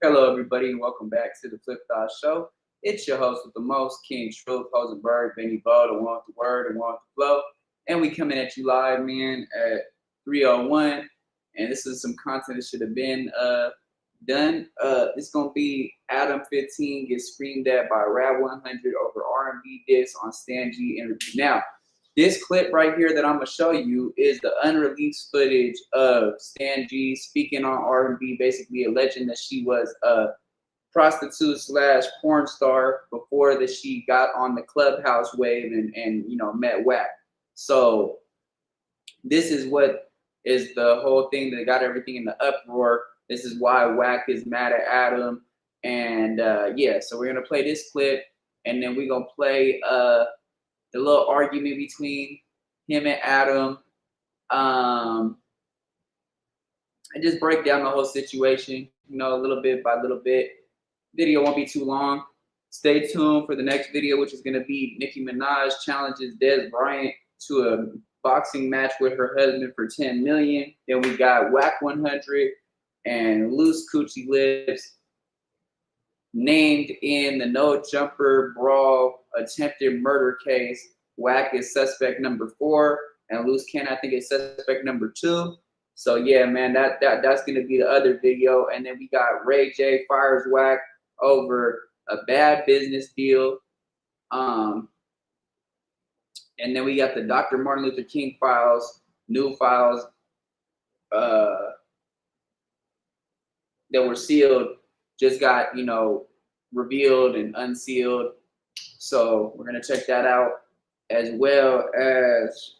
Hello, everybody, and welcome back to the Flip Thought Show. It's your host with the most, King Truth, Hosenberg, Benny Bo, the one with the word, the one with the flow. And we coming at you live, man, at 3:01. And this is some content that should have been done. It's going to be Adam15 gets screamed at by Rat100 over R&B diss on Stan G interview. Now, this clip right here that I'm gonna show you is the unreleased footage of Stan G speaking on R&B, basically alleging that she was a prostitute slash porn star before that she got on the Clubhouse wave and met Wack. So this is what is the whole thing that got everything in the uproar. This is why Wack is mad at Adam, and yeah. So we're gonna play this clip, and then we're gonna play the little argument between him and Adam, and just break down the whole situation, a little bit by little bit. Video won't be too long. Stay tuned for the next video, which is going to be Nicki Minaj challenges Des Bryant to a boxing match with her husband for $10 million. Then we got Wack 100 and Loose Coochie Lips named in the No Jumper Brawl attempted murder case. Wack is suspect number 4, and Loose Cannon, I think, is suspect number 2. So yeah, man, that's gonna be the other video. And then we got Ray J fires Wack over a bad business deal. And then we got the Dr. Martin Luther King files, new files that were sealed, just got, revealed and unsealed. So we're gonna check that out, as well as,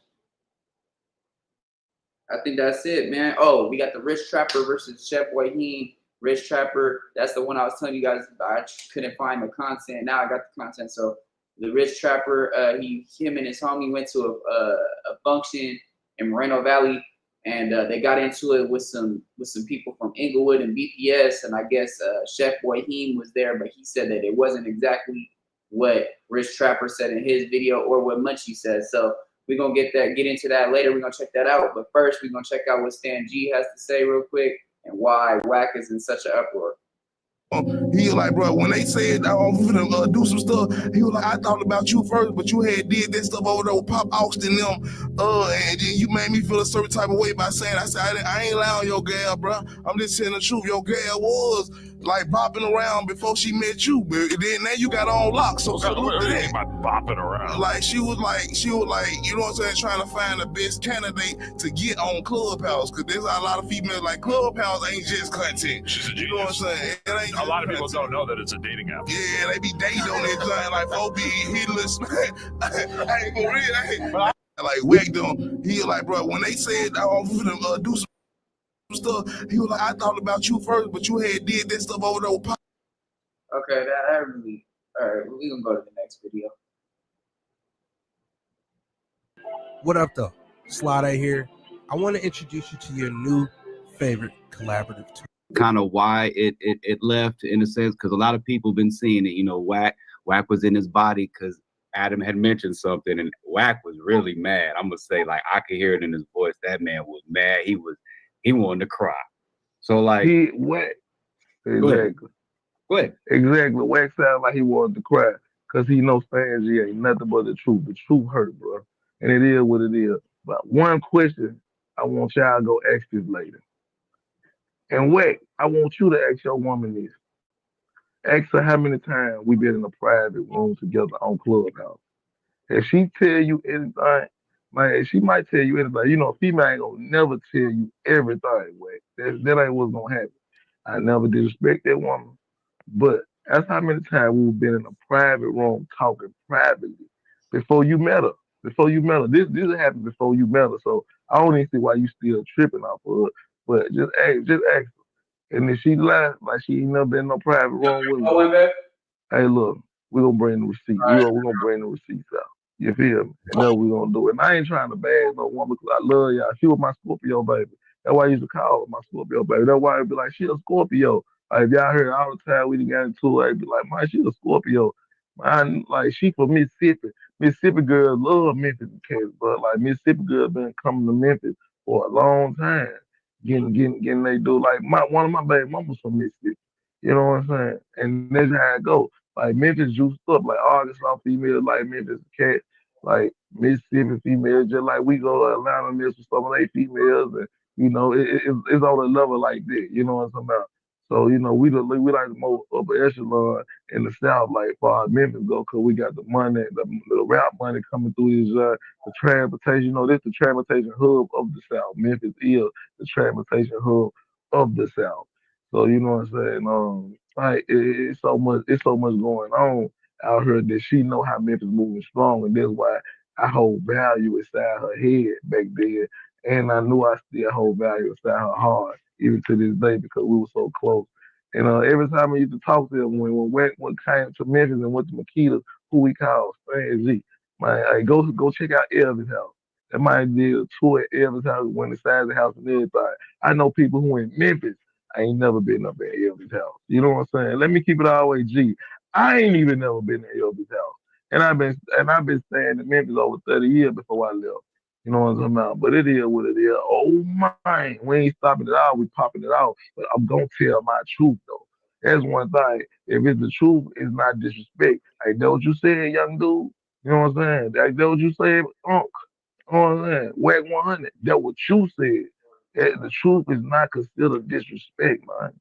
I think that's it, man. Oh, we got the Rich Trapper versus Chef Waheen. Rich Trapper, that's the one I was telling you guys I couldn't find the content. Now I got the content. So the Rich Trapper, him and his homie went to a function in Moreno Valley, and they got into it with some people from Inglewood and BPS, and I guess Chef Waheen was there, but he said that it wasn't exactly what Rich Trapper said in his video or what Munchie said. So we're gonna get into that later. We're gonna check that out. But first, we're gonna check out what Stan G has to say real quick and why Wack is in such an uproar. He was like, bro, when they said I'm finna do some stuff, he was like, I thought about you first, but you had did this stuff over there with Pop Austin them, and then you made me feel a certain type of way by saying, I ain't allowing your girl, bro. I'm just telling the truth. Your girl was like bopping around before she met you, but then now you got on lock. So what do you mean by bopping around? Like she was like, you know what I'm saying, trying to find the best candidate to get on Clubhouse, because there's a lot of females like Clubhouse ain't just content. She's a genius. You know what I'm saying? It ain't a lot of people don't know that it's a dating app. Yeah, they be dating on that giant like OB hitless. I ain't for real. Like Wack them, he was like, bro, when they said I'm finna do some stuff, he was like, I thought about you first, but you had did that stuff over there with Pop. Okay, that really. All right, we're gonna go to the next video. What up, though? Slide A here. I want to introduce you to your new favorite collaborative tool. Kind of why it left, in a sense, because a lot of people been seeing it. Wack was in his body because Adam had mentioned something, and Wack was really mad. I'm gonna say, like, I could hear it in his voice. That man was mad. He wanted to cry. So like Wack. Exactly. Go ahead. Exactly. Wack sounded like he wanted to cry because he knows Stan G ain't nothing but the truth. The truth hurt, bro. And it is what it is. But one question I want y'all to go ask this lady. And Wack, I want you to ask your woman this. Ask her how many times we been in a private room together on Clubhouse. If she tell you anything, man, she might tell you anything. A female ain't gonna never tell you everything, Wack. That ain't what's gonna happen. I never disrespect that woman. But that's how many times we've been in a private room talking privately before you met her. This happened before you met her. So I don't even see why you still tripping off of her. But just ask her. And if she lies, like she ain't never been in no private room with her. Hey, look, we're gonna bring the receipt. We're gonna bring the receipts out. You feel me? And that's what we're gonna do. And I ain't trying to bag no woman because I love y'all. She was my Scorpio baby. That's why I used to call her my Scorpio baby. That's why I'd be like, she a Scorpio. Like, if y'all heard all the time we done got into it, I'd be like, man, she a Scorpio. Man, like, she from Mississippi. Mississippi girls love Memphis kids, but like Mississippi girls been coming to Memphis for a long time. Getting they do. Like one of my baby mamas from Mississippi. You know what I'm saying? And that's how it go. Like Memphis juiced up, like Arkansas females, like Memphis cat, like Mississippi females, just like we go to Atlanta miss with some of their females, and it's on a level like that. You know what I'm talking about? So we like the most upper echelon in the South, like far as Memphis go, cause we got the money, the rap money coming through this, the transportation. This the transportation hub of the South. Memphis is the transportation hub of the South. So you know what I'm saying? Like it's so much going on out here that she know how Memphis moving strong, and that's why I hold value inside her head back then, and I knew I still hold value inside her heart even to this day because we were so close. And every time I used to talk to them when came to Memphis and went to Makita, who we call Stan G, man, hey, go check out Elvis' house. That might did a tour at Elvis' house, went inside the house and everything. I know people who in Memphis. I ain't never been up at Elvis' house. You know what I'm saying? Let me keep it all the way G. I ain't even never been to Elvis' house. And I've been staying in Memphis over 30 years before I left. You know what I'm talking about? But it is what it is. Oh my, we ain't stopping it out, we popping it out. But I'm gonna tell my truth though. That's one thing. If it's the truth, it's not disrespect. Like that what you said, young dude. You know what I'm saying? Like that what you said, Unc. You know what I'm saying? Whack 100. That what you said. The truth is not considered disrespect, man.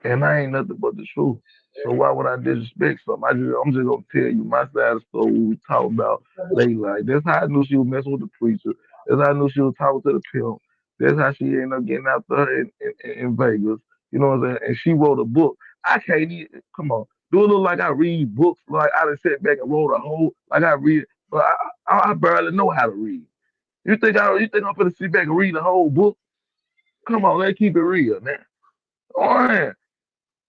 And I ain't nothing but the truth. So why would I disrespect something? I'm just gonna tell you my side of the story. We talk about late life. That's how I knew she was messing with the preacher. That's how I knew she was talking to the pimp. That's how she ended up getting out there in Vegas. You know what I'm saying? And she wrote a book. I can't even come on. Do it look like I read books? Like I done sat back and wrote a whole like I read, but I barely know how to read. You think I'm gonna sit back and read the whole book? Come on, let's keep it real, man. All right.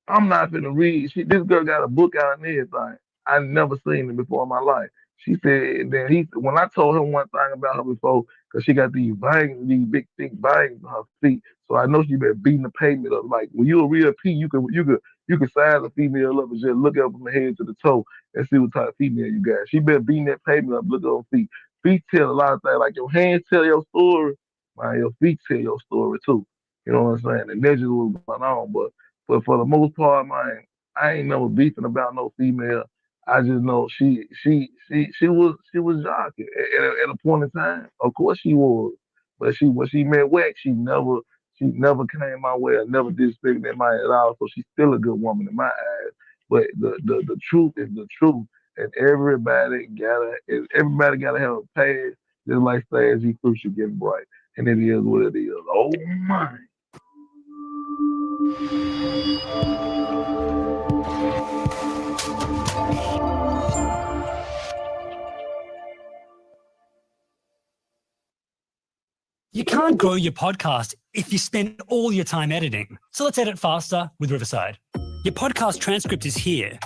I'm not finna read. This girl got a book out and everything. I never seen it before in my life. She said that when I told her one thing about her before, because she got these bangs, these big thick bangs on her feet. So I know she been beating the pavement up. Like when you're a real P, you can size a female up and just look up from the head to the toe and see what type of female you got. She been beating that pavement up, look at her feet. Feet tell a lot of things. Like your hands tell your story, man, your feet tell your story too. You know what I'm saying? And that's just what's going on. But for the most part, man, I ain't never beefing about no female. I just know she was jockey at a point in time. Of course she was, but when she met Wax, she never came my way. I never disrespected that man at all. So she's still a good woman in my eyes. But the truth is the truth, and everybody gotta have a past. Just like stars, you fruit should get bright, and it is what it is. Oh my. You can't grow your podcast if you spend all your time editing. So let's edit faster with Riverside. Your podcast transcript is here,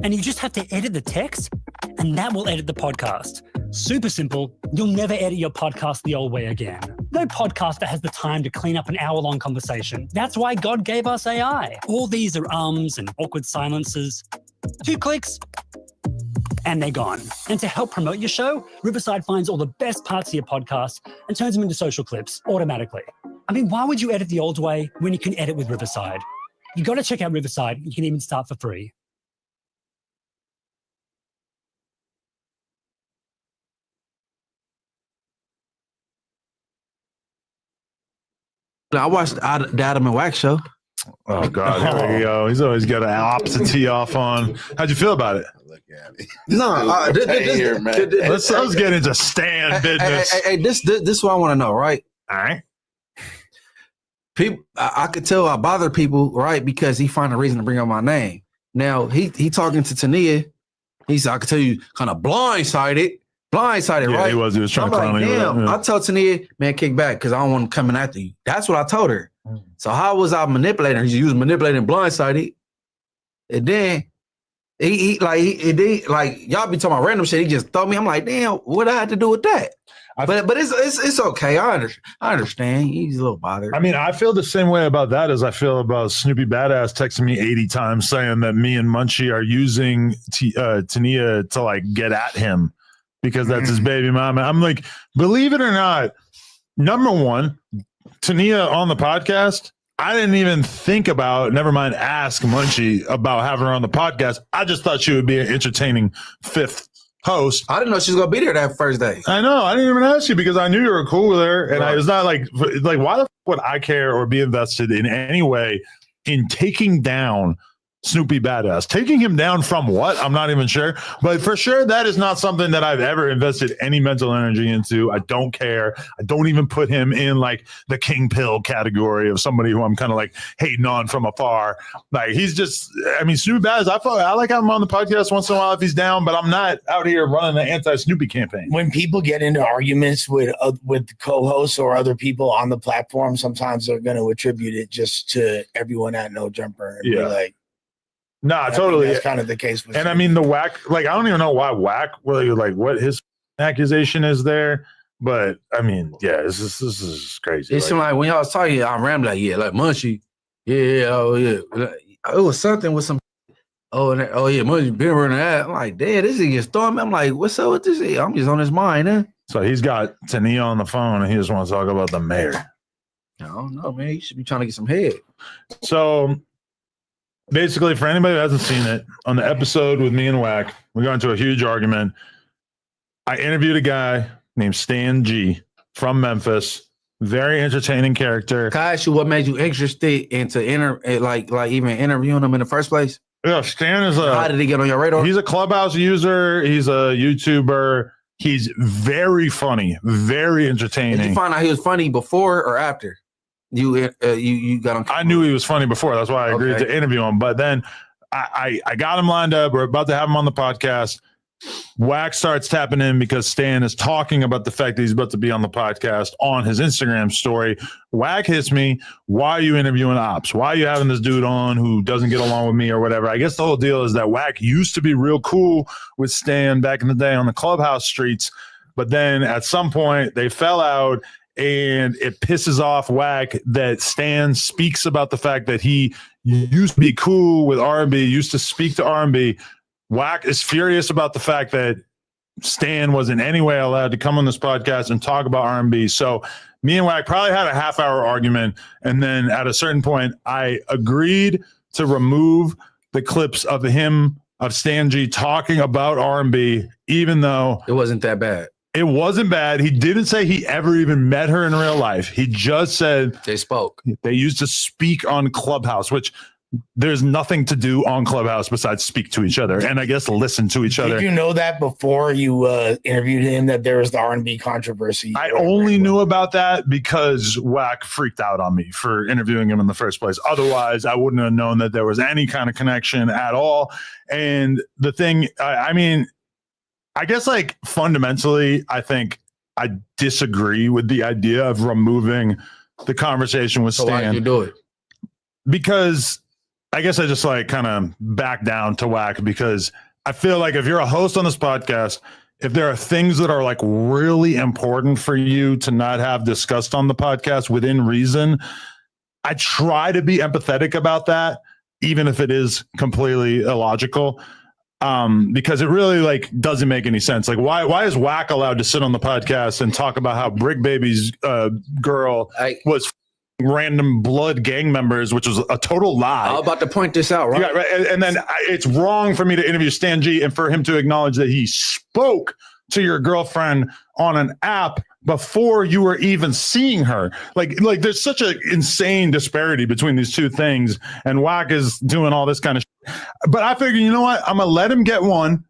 and you just have to edit the text, and that will edit the podcast. Super simple. You'll never edit your podcast the old way again. No podcaster has the time to clean up an hour-long conversation. That's why God gave us AI. All these are ums and awkward silences. 2 clicks, and they're gone. And to help promote your show, Riverside finds all the best parts of your podcast and turns them into social clips automatically. I mean, why would you edit the old way when you can edit with Riverside? You got to check out Riverside. You can even start for free. I watched the Adam and Wax show. Oh God, here we go. He's always got an opposite tee off on. How'd you feel about it? Look at me. No, Let's get into stand business. Hey, this is what I want to know, right? All right. People, I could tell I bother people, right? Because he find a reason to bring up my name. Now he talking to Tania. He said I could tell you kind of blindsided, Yeah, right? he was trying to clown me. Damn, I told Tania, man, kick back because I don't want him coming after you. That's what I told her. So how was I manipulating her? He was manipulating blindsided. And then he y'all be talking about random shit. He just throw me. I'm like, damn, what I had to do with that? But it's okay. I understand. He's a little bothered. I mean, I feel the same way about that as I feel about Snoopy Badass texting me 80 times saying that me and Munchie are using Tania to like get at him because that's his baby mama. I'm like, believe it or not, number one, Tania on the podcast I didn't even think about, never mind ask Munchie about having her on the podcast. I just thought she would be an entertaining fifth host. I didn't know she was gonna be there that first day. I know. I didn't even ask you because I knew you were cool with her. And Right. I was not like why the f would I care or be invested in any way in taking down Snoopy Badass? Taking him down from what? I'm not even sure. But for sure, that is not something that I've ever invested any mental energy into. I don't care. I don't even put him in like the King Pill category of somebody who I'm kind of like hating on from afar. Like he's just, I mean, Snoopy Badass, I like having him on the podcast once in a while if he's down, but I'm not out here running the anti-Snoopy campaign. When people get into arguments with co-hosts or other people on the platform, sometimes they're going to attribute it just to everyone at No Jumper. And be Yeah. like, Nah, I think totally. that's kind of the case with And I mean, the whack, like, I don't even know why whack, really, like, what his accusation is there. But I mean, yeah, this is crazy. It seemed like when y'all was talking, I'm rambling like, yeah, like Munchie. Yeah, oh yeah. It was something with some oh yeah, Munchie been running that. I'm like, damn, this thing is throwing me. I'm like, what's up with this? I'm just on his mind, huh? So he's got Tania on the phone and he just wants to talk about the mayor. I don't know, man. You should be trying to get some head. So basically, for anybody who hasn't seen it, on the episode with me and Wack, we got into a huge argument. I interviewed a guy named Stan G from Memphis. Very entertaining character. Can I ask you what made you interested into even interviewing him in the first place? Yeah, Stan is How did he get on your radar? He's a Clubhouse user. He's a YouTuber. He's very funny, very entertaining. Did you find out he was funny before or after? You got him. I knew he was funny before. That's why I agreed to interview him. But then I got him lined up. We're about to have him on the podcast. Wack starts tapping in because Stan is talking about the fact that he's about to be on the podcast on his Instagram story. Wack hits me. Why are you interviewing Ops? Why are you having this dude on who doesn't get along with me or whatever? I guess the whole deal is that Wack used to be real cool with Stan back in the day on the Clubhouse streets. But then at some point they fell out. And it pisses off Wack that Stan speaks about the fact that he used to be cool with RNB, used to speak to RNB. Wack is furious about the fact that Stan was in any way allowed to come on this podcast and talk about RNB. So me and Wack probably had a half-hour argument. And then at a certain point, I agreed to remove the clips of Stan G talking about RNB, even though it wasn't that bad. It wasn't bad. He didn't say he ever even met her in real life. He just said they spoke. They used to speak on Clubhouse, which there's nothing to do on Clubhouse besides speak to each other and I guess listen to each other. Did you know that before you interviewed him that there was the R&B controversy? I only knew about that because Wack freaked out on me for interviewing him in the first place. Otherwise, I wouldn't have known that there was any kind of connection at all. And the thing, I mean, I guess like fundamentally, I think I disagree with the idea of removing the conversation with Stan. Why did you do it? Because I guess I just like kind of back down to Wack because I feel like if you're a host on this podcast, if there are things that are like really important for you to not have discussed on the podcast within reason, I try to be empathetic about that, even if it is completely illogical. Because it really like doesn't make any sense. Like why is Wack allowed to sit on the podcast and talk about how Brick Baby's girl was random blood gang members, which was a total lie. I'm about to point this out, right? Yeah, right. And then it's wrong for me to interview Stan G and for him to acknowledge that he spoke to your girlfriend on an app before you were even seeing her. Like there's such an insane disparity between these two things, and Wack is doing all this kind of shit. But I figured, you know what? I'm gonna let him get one.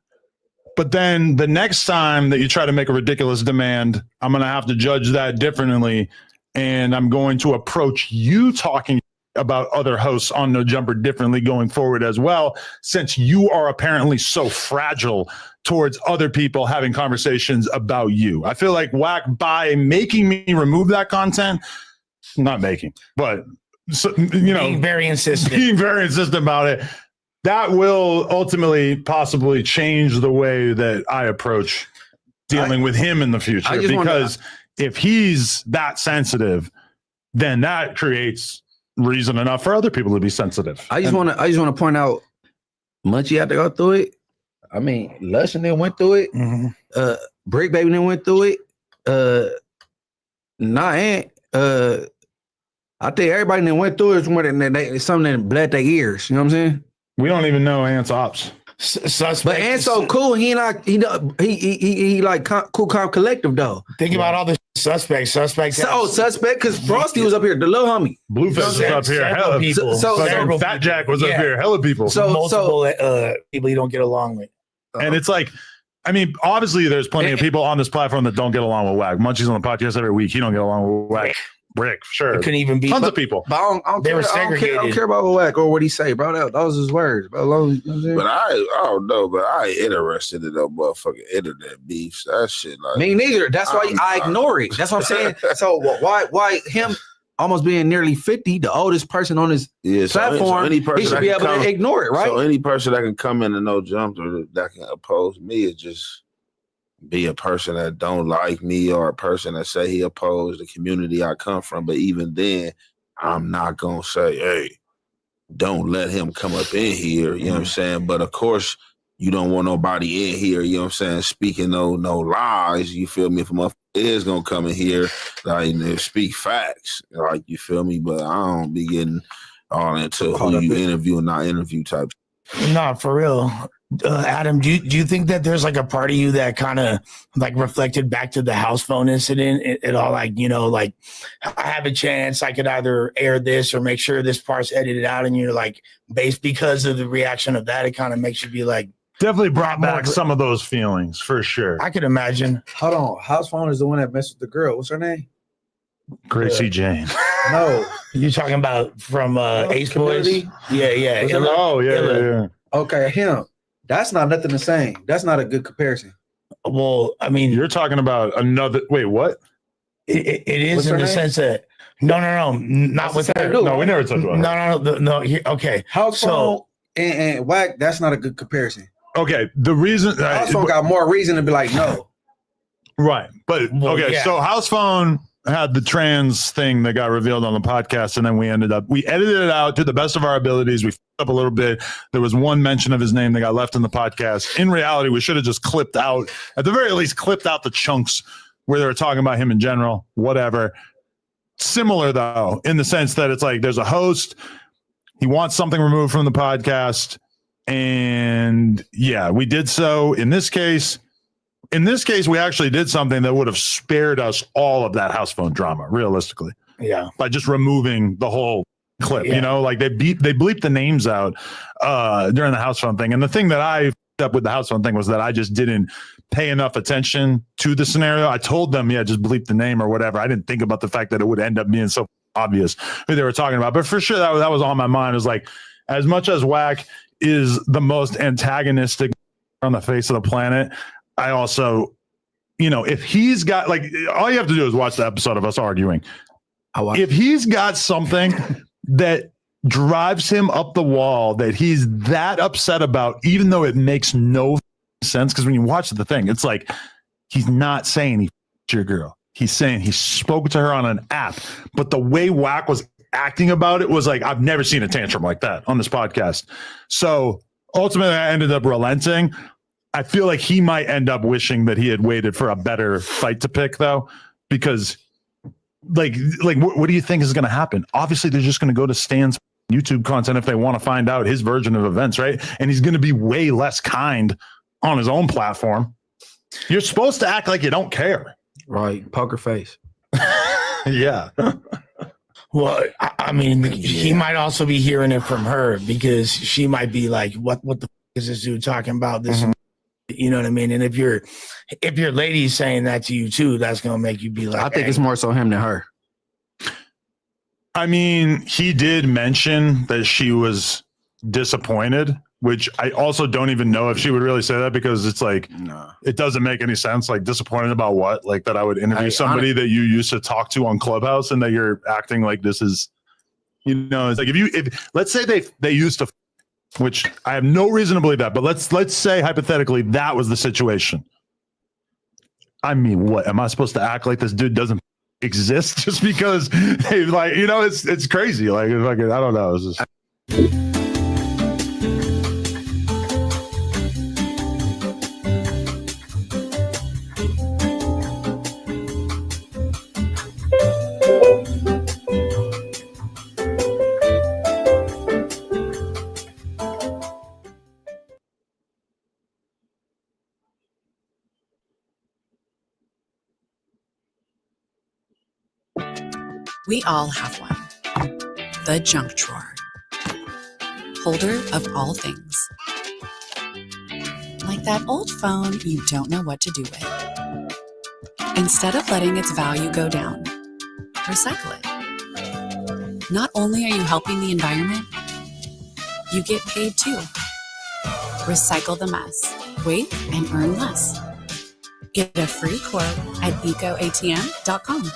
But then the next time that you try to make a ridiculous demand, I'm gonna have to judge that differently. And I'm going to approach you talking about other hosts on No Jumper differently going forward as well, since you are apparently so fragile towards other people having conversations about you. I feel like Wack, by making me remove that content, not making, but being very insistent about it, that will ultimately possibly change the way that I approach dealing with him in the future. Because if he's that sensitive, then that creates reason enough for other people to be sensitive. I just want to point out, Munchie had to go through it. I mean, Lush and then went through it. Mm-hmm. Brick Baby then went through it. I think everybody that went through it it's something that bled their ears. You know what I'm saying? We don't even know Ant's ops. Suspect. But Ant's so cool. He like cool, calm, collective though. Think about all the suspects. Suspect, because Frosty was up here, the little homie. Blueface was up here. Hella people. So Fat Jack was up here. Hella people. So multiple people you don't get along with. And it's like, I mean, obviously there's plenty of people on this platform that don't get along with Wack. Munchie's on the podcast every week. He don't get along with Wack. Rick, sure. It couldn't even be tons of people. But I don't care about Wack or what he say, bro. That was his words. But I don't know, but I ain't interested in no motherfucking internet beefs. That shit like me neither. That's why I ignore it. That's what I'm saying. So why him almost being nearly 50, the oldest person on his platform, he should be able to ignore it, right? So any person that can come in and no jump or that can oppose me is just be a person that don't like me or a person that say he opposed the community I come from. But even then, I'm not going to say, hey, don't let him come up in here. You know what I'm saying? But of course, you don't want nobody in here, you know what I'm saying, speaking no lies, you feel me? If a motherfucker is going to come in here, like, speak facts, like, you feel me? But I don't be getting all into who you interview and not interview type. No, for real. Adam, do you think that there's like a part of you that kind of like reflected back to the house phone incident at all? Like, you know, like I have a chance, I could either air this or make sure this part's edited out, and you're like, based because of the reaction of that, it kind of makes you be like, definitely brought back some of those feelings for sure. I could imagine. Hold on, house phone is the one that messed with the girl. What's her name? Gracie Jane. No, you're talking about from Ace Boys. Yeah. Oh yeah. Okay, him. That's not nothing the same. That's not a good comparison. Well, I mean, you're talking about another. Wait, what? It is in the sense that no, not with her. No, we never talked about her. No. Okay, house phone and Wack. That's not a good comparison. Okay, the reason house phone got more reason to be like no. Right, but so house phone had the trans thing that got revealed on the podcast, and then we edited it out to the best of our abilities. We f***ed up a little bit. There was one mention of his name that got left in the podcast. In reality, we should have just clipped out, at the very least, clipped out the chunks where they were talking about him in general, whatever. Similar, though, in the sense that it's like there's a host, he wants something removed from the podcast, and yeah, we did so. In this case, we actually did something that would have spared us all of that house phone drama, realistically. Yeah. By just removing the whole clip, you know, like they bleeped the names out during the house phone thing. And the thing that I f***ed up with the house phone thing was that I just didn't pay enough attention to the scenario. I told them, just bleep the name or whatever. I didn't think about the fact that it would end up being so obvious who they were talking about. But for sure, that was on my mind. It was like, as much as Wack is the most antagonistic on the face of the planet, I also, if he's got, like, all you have to do is watch the episode of us arguing. If he's got something that drives him up the wall that he's that upset about, even though it makes no sense, because when you watch the thing, it's like he's not saying he f***ed your girl. He's saying he spoke to her on an app. But the way Wack was acting about it was like, I've never seen a tantrum like that on this podcast. So ultimately, I ended up relenting. I feel like he might end up wishing that he had waited for a better fight to pick, though, because like what do you think is going to happen? Obviously, they're just going to go to Stan's YouTube content if they want to find out his version of events, right? And he's going to be way less kind on his own platform. You're supposed to act like you don't care, right? Poker face. Yeah. Well, I mean, he might also be hearing it from her, because she might be like, "What the f- is this dude talking about?" This. Mm-hmm. You know what I mean? And if your lady's saying that to you too, that's gonna make you be like, I think it's more so him than her. I mean, he did mention that she was disappointed, which I also don't even know if she would really say that, because it's like, it doesn't make any sense. Like, disappointed about what? Like, that I would interview somebody that you used to talk to on Clubhouse, and that you're acting like this is, it's like if let's say they used to, which I have no reason to believe that, but let's say hypothetically that was the situation. I mean, what am I supposed to act like this dude doesn't exist just because they it's crazy. Like, I don't know. It's just... We all have one. The junk drawer. Holder of all things. Like that old phone you don't know what to do with. Instead of letting its value go down, recycle it. Not only are you helping the environment, you get paid too. Recycle the mess. Wait and earn less. Get a free quote at ecoatm.com.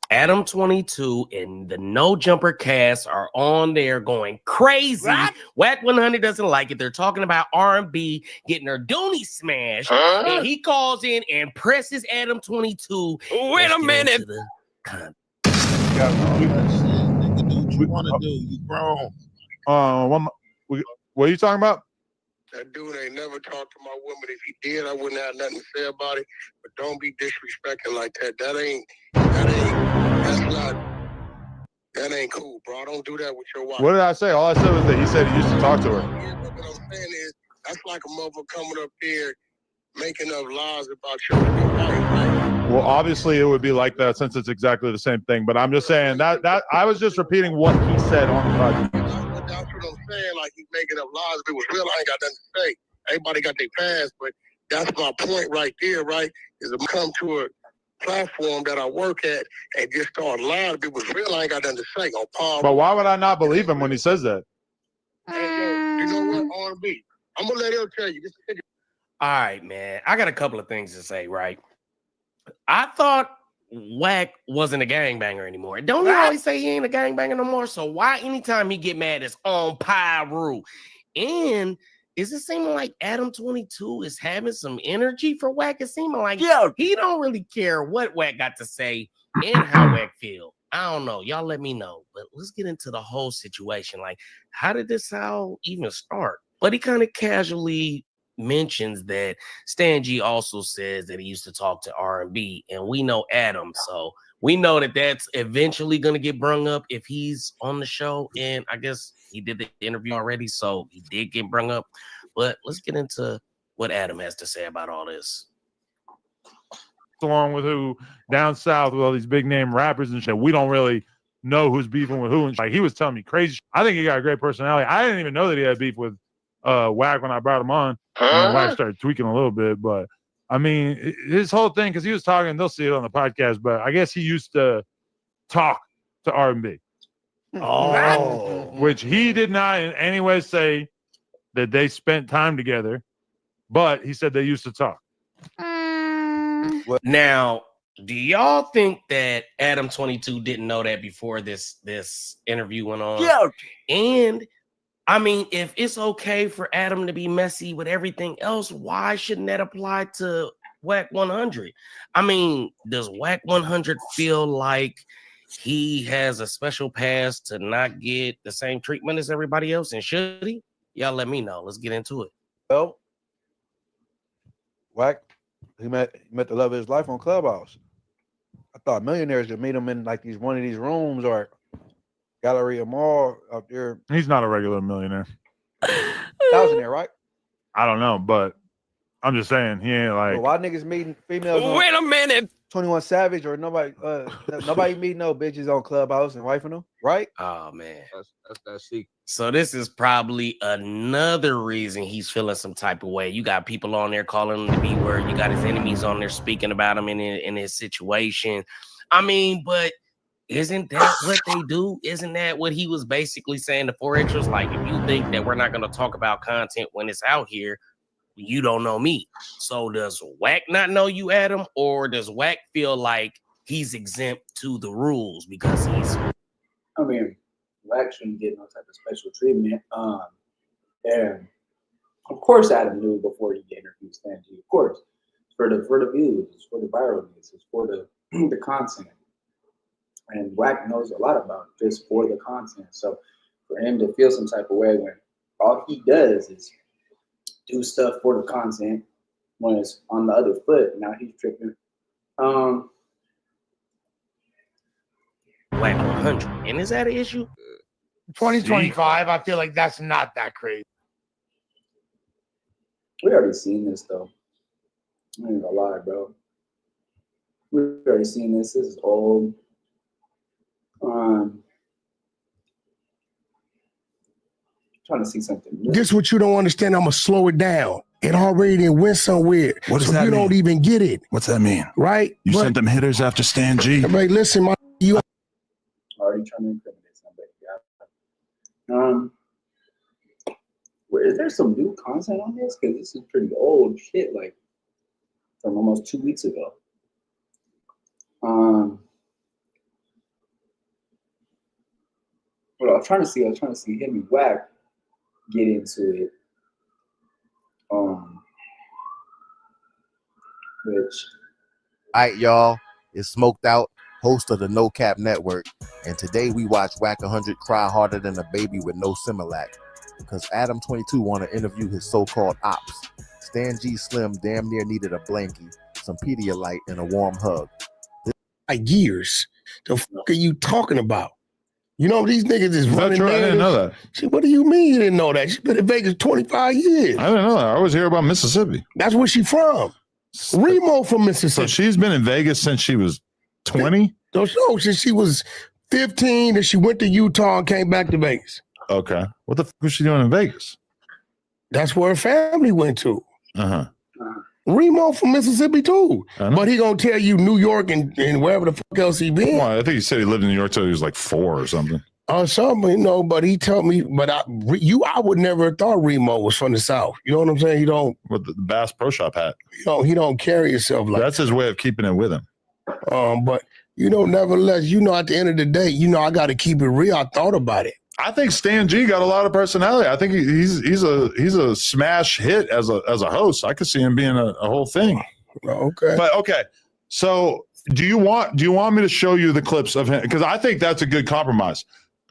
Adam15 and the No Jumper cast are on there going crazy. Rat100 doesn't like it. They're talking about RNB getting their dooney smashed. And he calls in and presses Adam15. Wait a minute. Do what you want to do. You grown. What are you talking about? That dude ain't never talked to my woman. If he did, I wouldn't have nothing to say about it. But don't be disrespecting like that. That ain't cool, bro. Don't do that with your wife. What did I say? All I said was that he said he used to talk to her. Yeah, but what I'm saying is, that's like a motherfucker coming up here making up lies about your wife. Well, obviously it would be like that since it's exactly the same thing. But I'm just saying that I was just repeating what he said on the podcast. That's what I'm saying. Like, he's making up lies. If it was real, I ain't got nothing to say. Everybody got their past, but that's my point right there, right? Is to come to a platform that I work at and just start lying. If it was real, I ain't got nothing to say. But why would I not believe him when he says that? Hey, you know what, R&B? I'm gonna let him tell you. All right, man. I got a couple of things to say, right? I thought Wack wasn't a gangbanger anymore. Don't you always say he ain't a gangbanger no more? So why anytime he get mad, it's on Pyru? And is it seeming like Adam15 is having some energy for Wack? It's seeming like he don't really care what Wack got to say and how Wack feel. I don't know. Y'all let me know. But let's get into the whole situation. Like, how did this all even start? But he kind of casually mentions that Stan G also says that he used to talk to R&B, and we know Adam, so we know that that's eventually going to get brung up if he's on the show. And I guess he did the interview already, so he did get brung up. But let's get into what Adam has to say about all this. Along with who down south with all these big name rappers and shit, we don't really know who's beefing with who. And like, he was telling me crazy. I think he got a great personality. I didn't even know that he had beef with Wack when I brought him on. And Wack started tweaking a little bit, but I mean, his whole thing, because he was talking, they'll see it on the podcast, but I guess he used to talk to R&B. Oh. Which he did not in any way say that they spent time together, but he said they used to talk. Now, do y'all think that Adam15 didn't know that before this interview went on? Yeah. And I mean, if it's okay for Adam to be messy with everything else, why shouldn't that apply to Rat100? I mean, does Rat100 feel like he has a special pass to not get the same treatment as everybody else? And should he? Y'all let me know. Let's get into it. Well, Wack, he met the love of his life on Clubhouse. I thought millionaires could meet him in like one of these rooms or Galleria Mall out there. He's not a regular millionaire. Thousandaire, right? I don't know, but I'm just saying he ain't like. Well, why niggas meeting females? Wait a minute. 21 Savage or nobody meeting no bitches on Clubhouse and wifing them, right? Oh man, That's secret. so this is probably another reason he's feeling some type of way. You got people on there calling him the B word. You got his enemies on there speaking about him in his situation. I mean, but isn't that what they do? Isn't that what he was basically saying to 4Xers? Like, if you think that we're not going to talk about content when it's out here, you don't know me. So does Wack not know you, Adam? Or does Wack feel like he's exempt to the rules because he's... I mean, Wack shouldn't get no type of special treatment. And of course Adam knew before he interviewed Stan G. Of course. It's for the views, it's for the viralness, it's for the content. And Wack knows a lot about it just for the content. So for him to feel some type of way when all he does is do stuff for the content when it's on the other foot, now he's tripping. Rat100. And is that an issue? 2025, I feel like that's not that crazy. We already seen this though. I ain't gonna lie, bro. We already seen this. This is old. Trying to see something new. This what you don't understand. I'm gonna slow it down. It already done went somewhere. What does so that you mean? don't even get it, What's that mean? right? You sent them hitters after Stan G. Everybody, listen, you already trying to incriminate somebody. Is there some new content on this? Because this is pretty old shit, like from almost 2 weeks ago. What I was trying to see him and Wack get into it. Which, all right, y'all, it's Smoked Out, host of the No Cap Network, and today we watch Rat100 cry harder than a baby with no Similac, because Adam15 want to interview his so-called ops. Stan G Slim damn near needed a blankie, some Pedialyte, and a warm hug. like years. The fuck are you talking about? You know these niggas is running. I didn't know that. She, what do you mean you didn't know that? She's been in Vegas 25 years. I didn't know that. I always hear about Mississippi. That's where she from. Remo from Mississippi. So she's been in Vegas since she was 20? No, since she was 15 and she went to Utah and came back to Vegas. Okay. What the fuck was she doing in Vegas? That's where her family went to. Uh-huh. Remo from Mississippi too. But he gonna tell you New York and wherever the fuck else he been. Well, I think he said he lived in New York till he was like 4 or something. Something, you know, but he told me, but I would never have thought Remo was from the South. You know what I'm saying? He don't with the Bass Pro Shop hat. He don't carry himself like that's his way of keeping it with him. But you know, nevertheless, you know, at the end of the day, you know, I got to keep it real. I thought about it. I think Stan G got a lot of personality. I think he's a smash hit as a host. I could see him being a whole thing. Okay. But okay. So do you want me to show you the clips of him? Because I think that's a good compromise.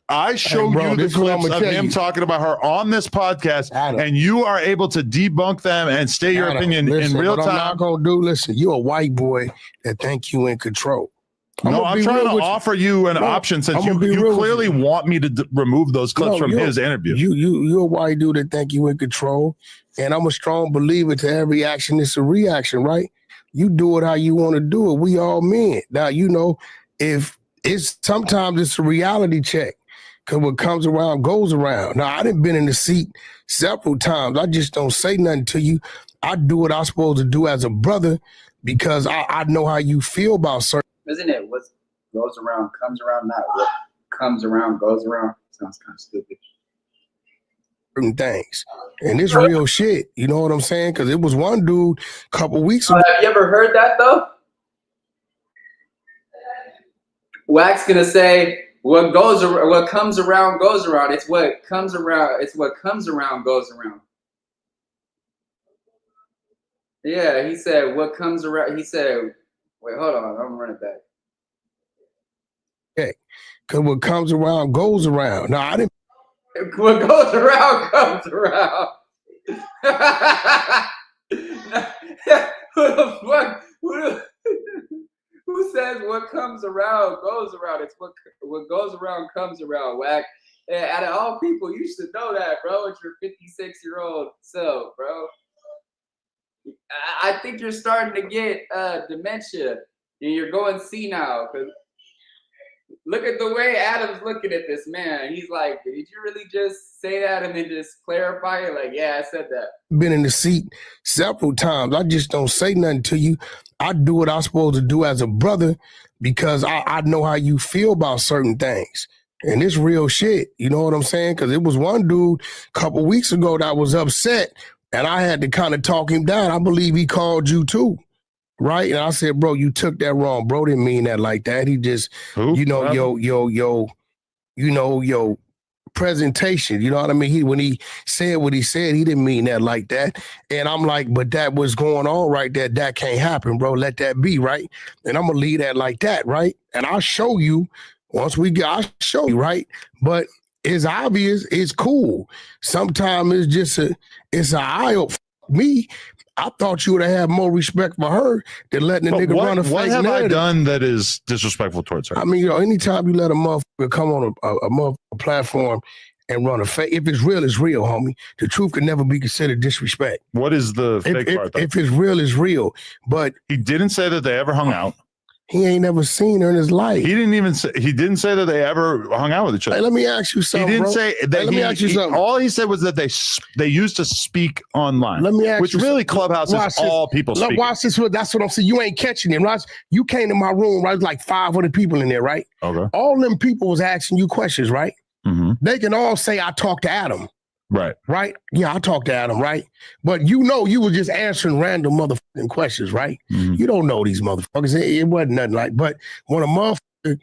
I showed you the clips of him talking about her on this podcast, Adam, and you are able to debunk them and state your opinion in real time. I'm not gonna do. Listen, you're a white boy that think you in control. No, I'm trying to offer you an option since you clearly want me to remove those clips from his interview. You're a white dude that think you in control, and I'm a strong believer to every action is a reaction, right? You do it how you want to do it. We all men. Now, you know, if it's sometimes it's a reality check. Because what comes around goes around. Now, I done been in the seat several times. I just don't say nothing to you. I do what I'm supposed to do as a brother because I know how you feel about certain. Isn't it what goes around comes around, not what comes around goes around? Sounds kind of stupid. Certain things. And it's real shit. You know what I'm saying? Because it was one dude a couple weeks ago. Have you ever heard that, though? Wack's going to say, what comes around goes around. It's what comes around. It's what comes around goes around. Yeah, he said what comes around. He said, wait, hold on, I'm gonna run it back. Okay, because what comes around goes around. Now I didn't. What goes around comes around. Who the fuck? Who says what comes around goes around? It's what goes around comes around, Wack. And out of all people, you should know that, bro. It's your 56-year-old self, bro. I think you're starting to get dementia, and you're going senile. Cause look at the way Adam's looking at this man. He's like, "Did you really just say that and then just clarify it?" Like, yeah, I said that. Been in the seat several times. I just don't say nothing to you. I do what I'm supposed to do as a brother because I know how you feel about certain things. And it's real shit. You know what I'm saying? Because it was one dude a couple weeks ago that was upset, and I had to kind of talk him down. I believe he called you too, right? And I said, bro, you took that wrong. Bro didn't mean that like that. He just, you know, yo presentation. You know what I mean? When he said what he said, he didn't mean that like that. And I'm like, but that was going on right there. That can't happen, bro. Let that be, right? And I'm gonna leave that like that, right? And I'll show you once I'll show you, right? But it's obvious, it's cool. Sometimes it's just it's an eye opener. Me, I thought you would have had more respect for her than letting the nigga run a fake narrative. What have I done that is disrespectful towards her? I mean, you know, anytime you let a motherfucker come on a platform and run a fake. If it's real, it's real, homie. The truth can never be considered disrespect. What is the fake part, though? If it's real, it's real. But he didn't say that they ever hung out. He ain't never seen her in his life. He didn't say that they ever hung out with each other. Hey, let me ask you something. He didn't bro. say that. Hey, let me ask you something. All he said was that they used to speak online. Let me ask which you really something. Clubhouse is all people speaking. Watch this. That's what I'm saying. You ain't catching it, right? You came to my room, right? Like 500 people in there, right? Okay. All them people was asking you questions, right? Mm-hmm. They can all say, I talked to Adam. Right. Right? Yeah, I talked to Adam, right? But you know you were just answering random motherfucking questions, right? Mm-hmm. You don't know these motherfuckers. It wasn't nothing like, but when a motherfucker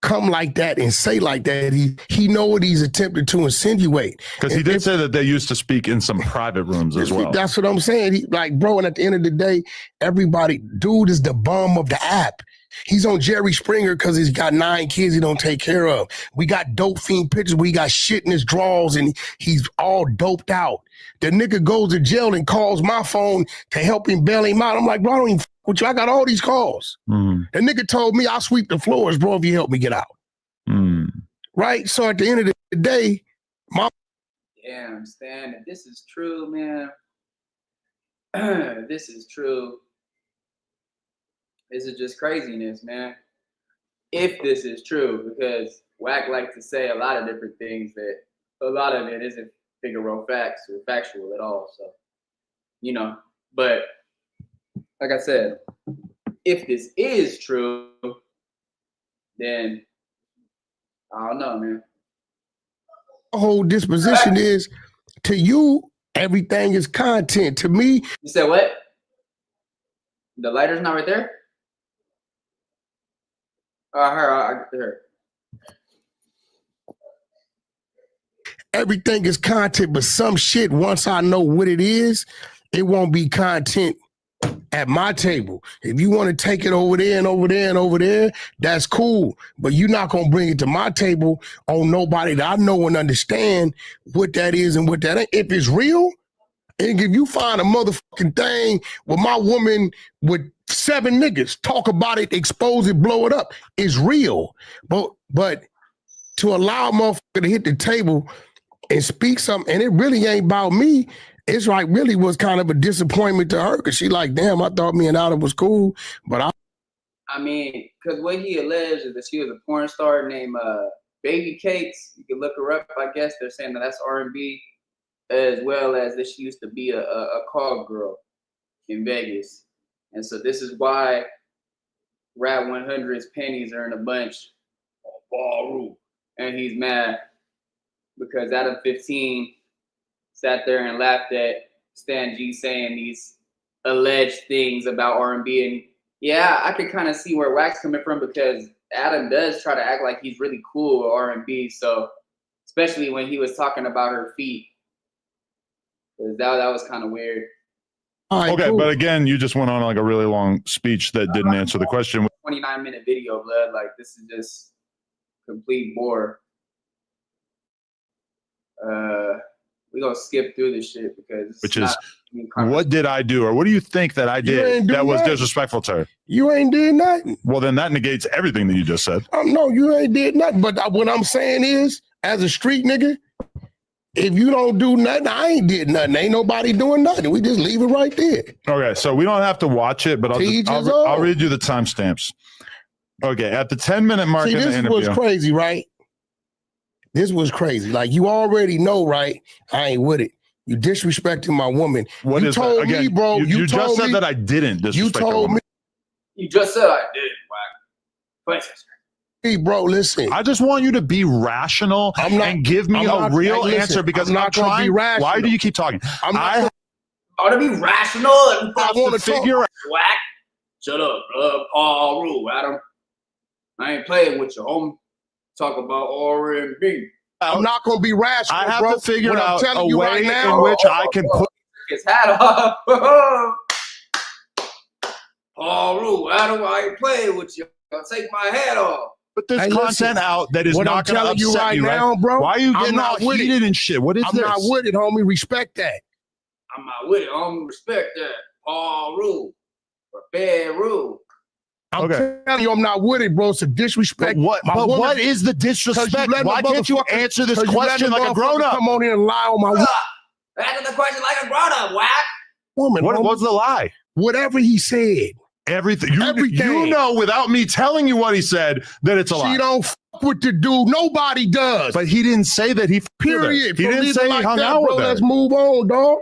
come like that and say like that, he know what he's attempting to insinuate. Because he did say that they used to speak in some private rooms as well. That's what I'm saying. Bro, and at the end of the day, dude is the bum of the app. He's on Jerry Springer because he's got 9 kids he don't take care of. We got dope fiend pictures where he got shit in his drawers and he's all doped out. The nigga goes to jail and calls my phone to help him bail him out. I'm like, bro, I don't even with you. I got all these calls. Mm-hmm. The nigga told me I'll sweep the floors, bro, if you help me get out. Mm-hmm. Right? So at the end of the day, Damn, Stan, if this is true, man, this is true. This is just craziness, man. If this is true, because Wack likes to say a lot of different things that a lot of it isn't Figaro facts or factual at all. So, but like I said, if this is true, then I don't know, man. The whole disposition is to you, everything is content. To me, you said what? The lighter's not right there? I heard. Everything is content, but some shit, once I know what it is, it won't be content at my table. If you want to take it over there and over there and over there, that's cool. But you're not going to bring it to my table on nobody that I know and understand what that is and what that ain't. If it's real, and if you find a motherfucking thing with my woman with 7 niggas, talk about it, expose it, blow it up, it's real. But to allow a motherfucker to hit the table and speak something, and it really ain't about me, it's like really was kind of a disappointment to her because she like, damn, I thought me and Adam was cool, but I mean, because what he alleged is that she was a porn star named Baby Cakes. You can look her up, I guess. They're saying that that's RNB, as well as that she used to be a call girl in Vegas. And so this is why Rat100's pennies are in a bunch on Ballroom. And he's mad because Adam15 sat there and laughed at Stan G saying these alleged things about R&B. And yeah, I could kind of see where Wack's coming from because Adam does try to act like he's really cool with R&B. So especially when he was talking about her feet. That was kind of weird. Okay, cool. But again, you just went on like a really long speech that didn't answer the question. 29-minute video, blood. Like, this is just complete bore. We're going to skip through this shit because which is, what did I do? Or what do you think that I did that was disrespectful to her? You ain't did nothing. Well, then that negates everything that you just said. No, you ain't did nothing. But what I'm saying is, as a street nigga, if you don't do nothing, I ain't did nothing. Ain't nobody doing nothing. We just leave it right there. Okay, so we don't have to watch it, but I'll read you the timestamps. Okay, at the 10-minute mark in the interview. This was crazy, right? This was crazy. Like, you already know, right? I ain't with it. You disrespecting my woman. What you is told that? Again, me, bro. You just said that I didn't disrespect you told me. You just said I did, Wack. Hey, bro, listen. I just want you to be rational and give me a real answer because I'm trying. Why do you keep talking? I want to be rational and I want to figure out. Wack. Shut up, Paul Rule, Adam. I ain't playing with you, homie. Talk about R&B. I'm not going to be rational, I have bro. to figure out a way right now, in which I can put his hat off. Paul Rule, Adam, I ain't playing with you. I'll take my hat off. Put this content out that is not going to upset you right now, bro. Why are you getting all heated and shit? What is this? I'm not with it, homie. Respect that. I'm not with it, homie. Respect that. Paul Rule. Or Bad Rule. I'm telling you, I'm not with it, bro. It's a disrespect. What is the disrespect? Why can't you answer this question like a grown up? Come on here and lie on my Answer the question like a grown up, Whack. woman. What was the lie? Whatever he said. Everything. Everything. You know, without me telling you what he said, that it's a lie. She don't fuck with the dude. Nobody does. But he didn't say that he. Period. He didn't say he hung out bro. with her. Let's move on, dog.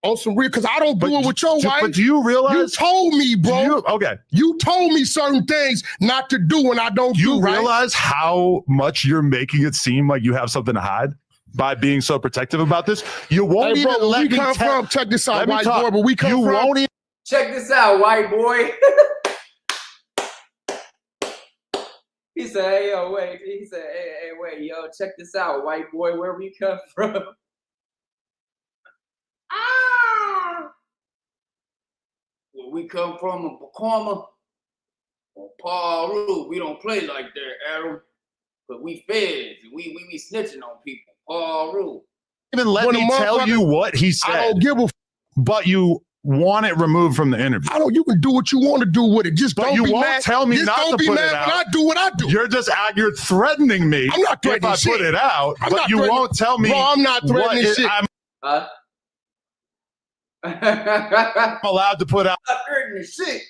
On some real, because I don't do it with your wife. But do you realize? You told me, bro. You told me certain things not to do when I don't do, right? You realize how much you're making it seem like you have something to hide by being so protective about this? You won't even bro, let we me come from, check this out, white boy, but we come you from. Won't even. Check this out, white boy. He said, hey, yo, wait. He said, hey, wait, yo, check this out, white boy, where we come from. Where we come from in Pacoima or Paul, we don't play like that, Adam. But we feds and we snitching on people. Paul. Even let me tell you what he said. I don't give a but you want it removed from the interview. You can do what you want to do with it. Just don't you be won't mad. tell me Just not don't to be put mad it out. when I do what I do. You're threatening me. I'm not threatening if I put it out, I'm but not you threatening- won't tell me. Bro, I'm not threatening shit. I'm allowed to put out. Shit.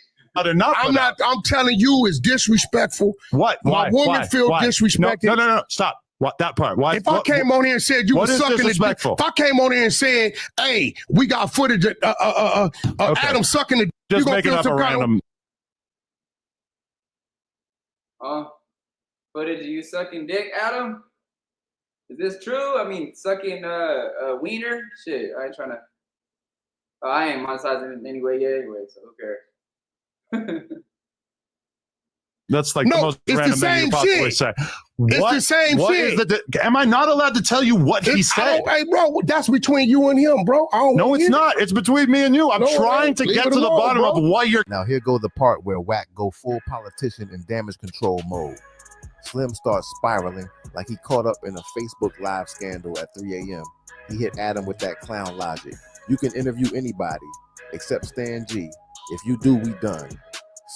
Enough. I'm telling you, it's disrespectful. What? My woman feel disrespected. No. Stop. What that part? Why? If I came on here and said you were sucking the dick, if I came on here and said, "Hey, we got footage of Adam sucking the," just making up a random. Footage of you sucking dick, Adam? Is this true? I mean, sucking wiener? Shit, I ain't trying to. I ain't monetizing it anyway yet, anyway. So who cares? That's like the most random thing you possibly say. It's the same shit. Am I not allowed to tell you what he said? Hey, bro, that's between you and him, bro. No, it's not. It's between me and you. I'm trying to get to the bottom of what you're. Now here go the part where Wack go full politician in damage control mode. Slim starts spiraling like he caught up in a Facebook Live scandal at 3 a.m. He hit Adam with that clown logic. You can interview anybody except Stan G. If you do, we done.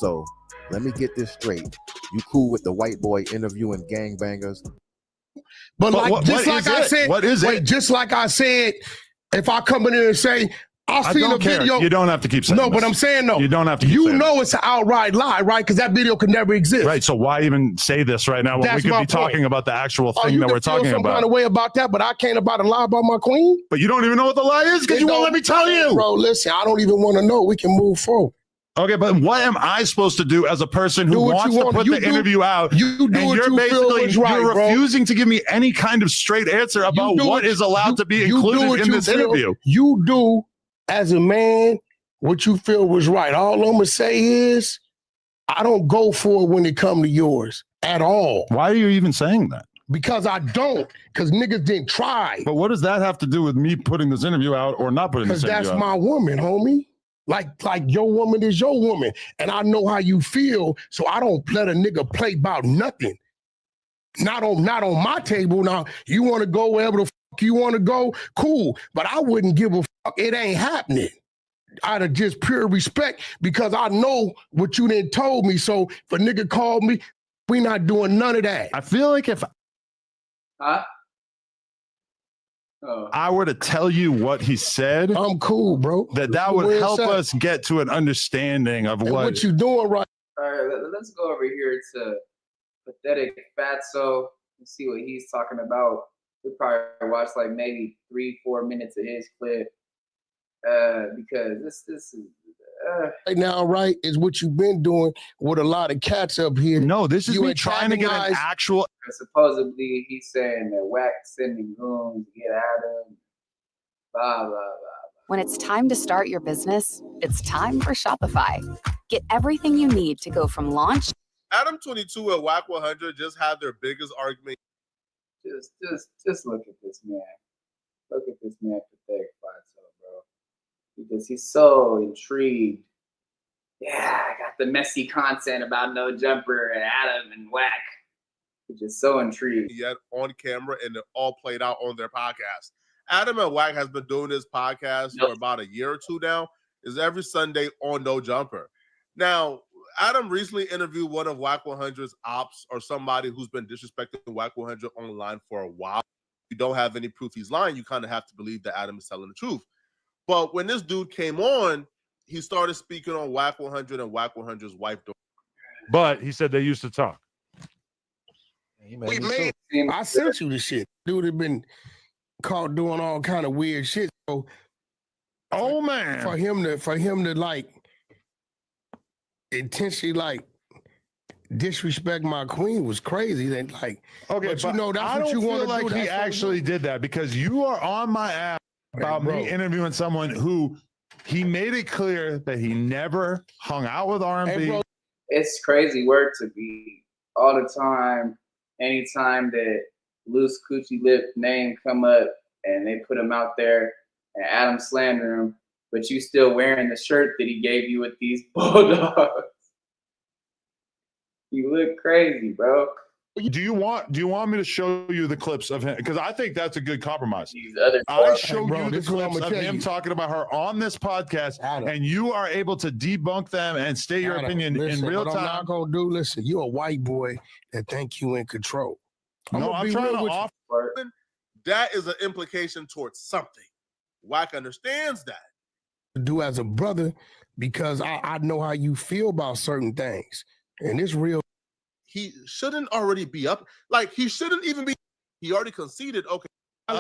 So let me get this straight. You cool with the white boy interviewing gangbangers? But just like I said, if I come in here and say, I seen a video. You don't have to keep saying No, but I'm saying no. You don't have to keep You saying know it's an outright lie, right? Because that video could never exist. Right. So why even say this right now when That's we could my be talking point. about the actual thing You that can we're feel talking some about? kind of way about that, but I can't about a lie about my queen. But you don't even know what the lie is because you won't let me tell you. Bro, listen, I don't even want to know. We can move forward. Okay, but what am I supposed to do as a person who wants to put the interview out? You do and what you're you feel basically is right, you're bro. refusing to give me any kind of straight answer about what is allowed to be included in this interview. You do as a man what you feel was right. All I'm gonna say is I don't go for it when it come to yours at all. Why are you even saying that? Because I don't. Because niggas didn't try. But what does that have to do with me putting this interview out or not putting this Because interview that's out? my woman, homie. Like your woman is your woman. And I know how you feel, so I don't let a nigga play about nothing. Not on my table. Now, you want to go wherever the fuck you want to go, cool. But I wouldn't give a fuck. It ain't happening. Out of just pure respect, because I know what you done told me. So if a nigga called me, we not doing none of that. I feel like if Oh. I were to tell you what he said, I'm cool, bro. That would help us get to an understanding of what you doing right. All right, let's go over here to Pathetic Fatso and see what he's talking about. We probably watch like maybe 3-4 minutes of his clip because this is right now, right, is what you've been doing with a lot of cats up here. No, this is You me trying to get an antagonize- actual. supposedly he's saying that Wack sending goons to get Adam. Blah blah blah. When it's time to start your business, it's time for Shopify. Get everything you need to go from launch. Adam15 and Rat100 just had their biggest argument. Just look at this man. Look at this man, Pathetic Fatso, bro. Because he's so intrigued. Yeah, I got the messy content about No Jumper and Adam and Wack. He's just so intrigued. Yet on camera, and it all played out on their podcast. Adam and Wack has been doing this podcast for about a year or two now. Is every Sunday on No Jumper. Now, Adam recently interviewed one of Whack 100's ops or somebody who's been disrespecting Whack 100 online for a while. If you don't have any proof he's lying, you kind of have to believe that Adam is telling the truth. But when this dude came on, he started speaking on Whack 100 and Whack 100's wife. But he said they used to talk. I sent you the shit. Dude had been caught doing all kind of weird shit. So, oh man, for him to like intentionally like disrespect my queen was crazy. Then like, okay, but you know that's I what you don't want feel to like do. he actually did that because you are on my ass about me interviewing someone who he made it clear that he never hung out with RNB. It's crazy work to be all the time. Anytime that Loose Coochie Lip name come up and they put him out there and Adam slander him, but you still wearing the shirt that he gave you with these bulldogs. You look crazy, bro. Do you want me to show you the clips of him? Because I think that's a good compromise. Other I showed bro, you the this is what I'm clips gonna of tell him you. talking about her on this podcast, and you are able to debunk them and state your opinion listen, in real what time. I'm not gonna do. Listen, you're a white boy that think you in control. No, I'm trying to offer. That is an implication towards something. Whack understands that. Do as a brother because I know how you feel about certain things, and it's real. He shouldn't already be up. Like, he shouldn't even be. He already conceded. Okay.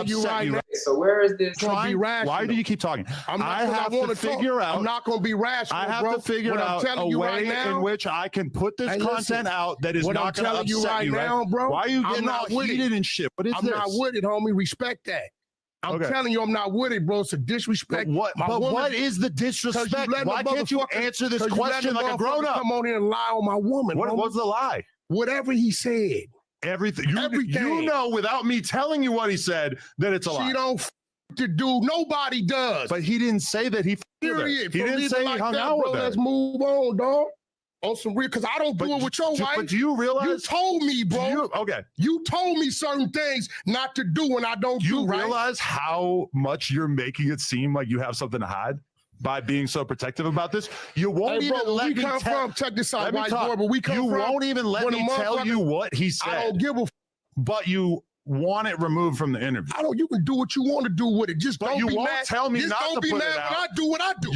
You right now. So where is this? Why do you keep talking? I have to figure out. I'm not going to be rational. I have bro. to figure what out I'm telling a you way right now, in which I can put this Hey, content listen, out that is what not I'm going to telling upset you right now, bro. Why are you I'm getting all not with heated it. and shit? What is I'm this? not with it, homie. Respect that. I'm telling you, I'm not with it, bro. It's a disrespect. What is the disrespect? Why can't you answer this question like a grown up? Come on here and lie on my woman. What was the lie? Whatever he said. Everything. You know, without me telling you what he said, that it's a lie. She don't to do. Nobody does. But he didn't say that he. Period. He didn't say he hung out with her. Let's move on, dog. On some real, because I don't do it with your wife. But do you realize? You told me, bro. You told me certain things not to do, and I don't do. You realize how much you're making it seem like you have something to hide by being so protective about this? You won't even let me tell. Check this out, white talk. boy. But we come you from. won't even let me tell you what he said. I don't give a. But you want it removed from the interview. I don't. You can do what you want to do with it. Just don't you be won't mad. tell me Just not don't to be put mad it out. when I do what I do.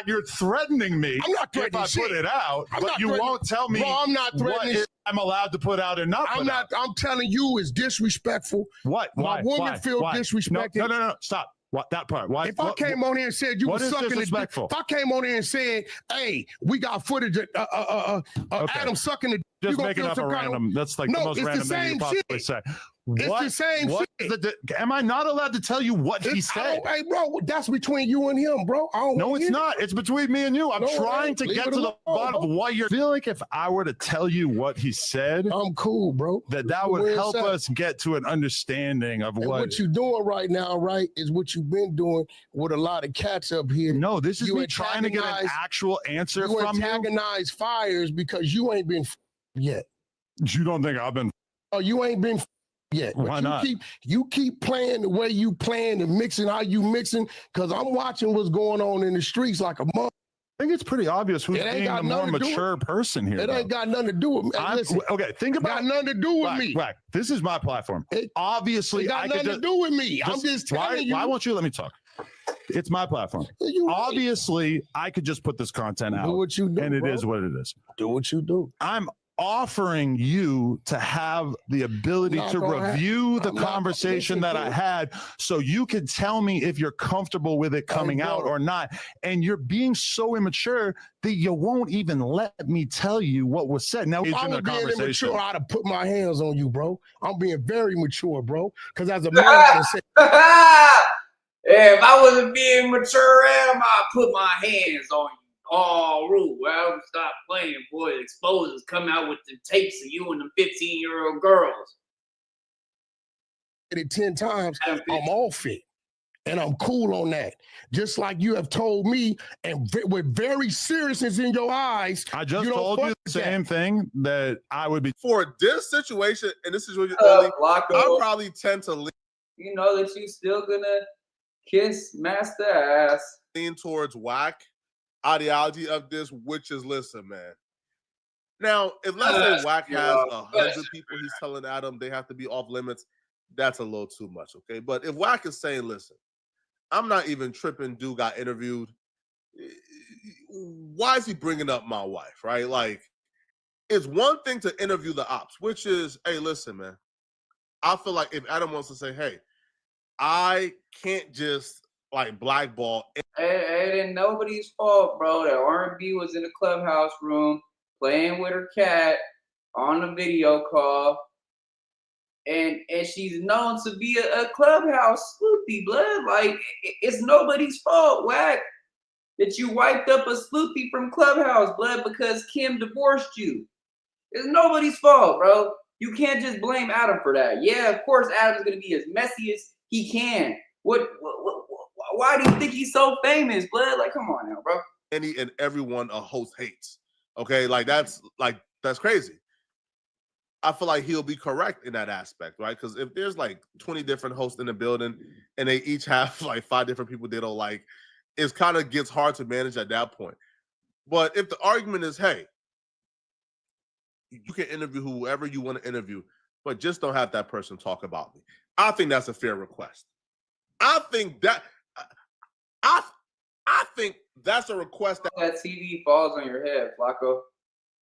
You're threatening me. I'm not threatening if I put shit. it out, I'm but not you threatening- won't tell me. Bro, I'm not threatening shit. I'm allowed to put out and not. I'm not. I'm telling you, it's disrespectful. What? My woman feel disrespected. No. Stop. What that part? Why? If I came on here and said you were sucking the dick, if I came on here and said, "Hey, we got footage of Adam sucking the," just making up a random. That's like the most random thing you possibly say. It's the same shit. Am I not allowed to tell you what he said? Hey, bro, that's between you and him, bro. No, it's not. It's between me and you. I'm trying to get to the bottom of what you're. I feel like if I were to tell you what he said, I'm cool, bro. That would help us get to an understanding of what you're doing right now, right, is what you've been doing with a lot of cats up here. No, this is me trying to get an actual answer from you. You antagonize fires because you ain't been yet. You don't think I've been? Oh, you ain't been yet. Why not? You keep playing the way you playing and mixing how you mixing, because I'm watching what's going on in the streets like a mother. I think it's pretty obvious who's being the more mature person here. It ain't got nothing to do with me. Listen, okay, think about. Got nothing to do with me. Right. This is my platform. Obviously, it got nothing to do with me. I'm just telling you. Why won't you let me talk? It's my platform. Obviously, I could just put this content out. Do what you do, and it bro. is what it is. Do what you do. I'm offering you to have the ability to review the conversation that I had so you can tell me if you're comfortable with it coming out or not. And you're being so immature that you won't even let me tell you what was said. Now, if I was being immature, I'd have put my hands on you, bro. I'm being very mature, bro. Because as a man, I'd say, if I wasn't being mature, Adam, I'd put my hands on you. Oh, Rue, well, stop playing, boy. Exposers come out with the tapes of you and the 15-year-old girls. It 10 times, I'm off it. And I'm cool on that. Just like you have told me, and with very seriousness in your eyes. I just told you the same thing, that I would be. For this situation, and this situation, I probably tend to lean. You know that you still gonna kiss master ass. Lean towards Whack ideology of this, which is, listen, man, Now, if let's say Wack has 100 people he's telling Adam they have to be off limits, that's a little too much, okay? But if Wack is saying, listen, I'm not even tripping, dude got interviewed, why is he bringing up my wife, right? Like, it's one thing to interview the ops, which is, hey, listen, man, I feel like if Adam wants to say, hey, I can't just like blackball. It ain't nobody's fault, bro. That RNB was in the clubhouse room playing with her cat on a video call, and she's known to be a clubhouse sloopy, blood. Like, it's nobody's fault, Wack, that you wiped up a sloopy from clubhouse, blood, because Kim divorced you. It's nobody's fault, bro. You can't just blame Adam for that. Yeah, of course Adam's gonna be as messy as he can. Why do you think he's so famous, blood? Like, come on now, bro. Any and everyone a host hates. Okay, that's crazy. I feel like he'll be correct in that aspect, right? Because if there's like 20 different hosts in the building and they each have like 5 different people they don't like, it kind of gets hard to manage at that point. But if the argument is, hey, you can interview whoever you want to interview, but just don't have that person talk about me, I think that's a fair request. I think that's a request that TV falls on your head, Flacco.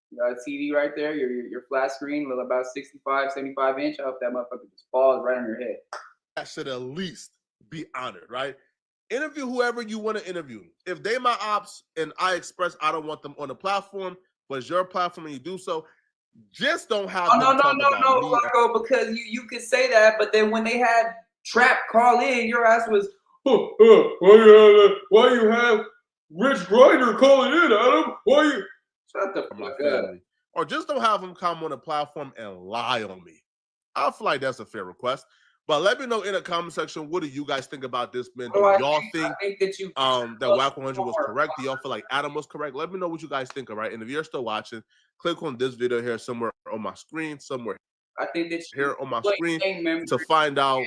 You got a TV right there, your flat screen, about 65, 75 inch. I hope that motherfucker just falls right on your head. That should at least be honored, right? Interview whoever you want to interview. If they my ops and I express I don't want them on the platform, but it's your platform and you do so, just don't have no, Flacco, because you could say that, but then when they had Trap call in, your ass was, why you have Rich Grinder calling in, Adam? Why you? Shut the fuck up. Or just don't have them come on the platform and lie on me. I feel like that's a fair request. But let me know in the comment section, what do you guys think about this, man? Do y'all think that Wack 100 was correct? Do y'all feel like Adam was correct? Let me know what you guys think, all right? And if you're still watching, click on this video here somewhere on my screen, somewhere I think that here on my screen to find out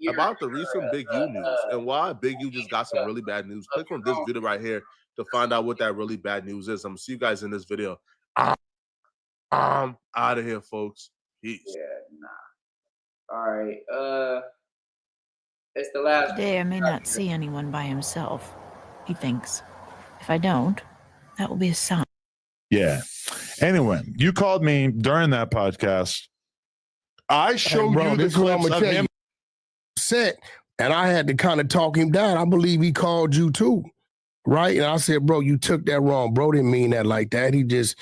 about the recent Big U news and why Big U just got some really bad news. Click on this video right here to find out what that really bad news is. I'm gonna see you guys in this video. I'm out of here, folks. Peace. Yeah, nah. All right. It's the last. Today I may not see anyone by himself. He thinks. If I don't, that will be a sign. Yeah. Anyway, you called me during that podcast. I showed you the clips of him. Set, and I had to kind of talk him down. I believe he called you too, right? And I said, bro, you took that wrong. Bro didn't mean that like that. He just,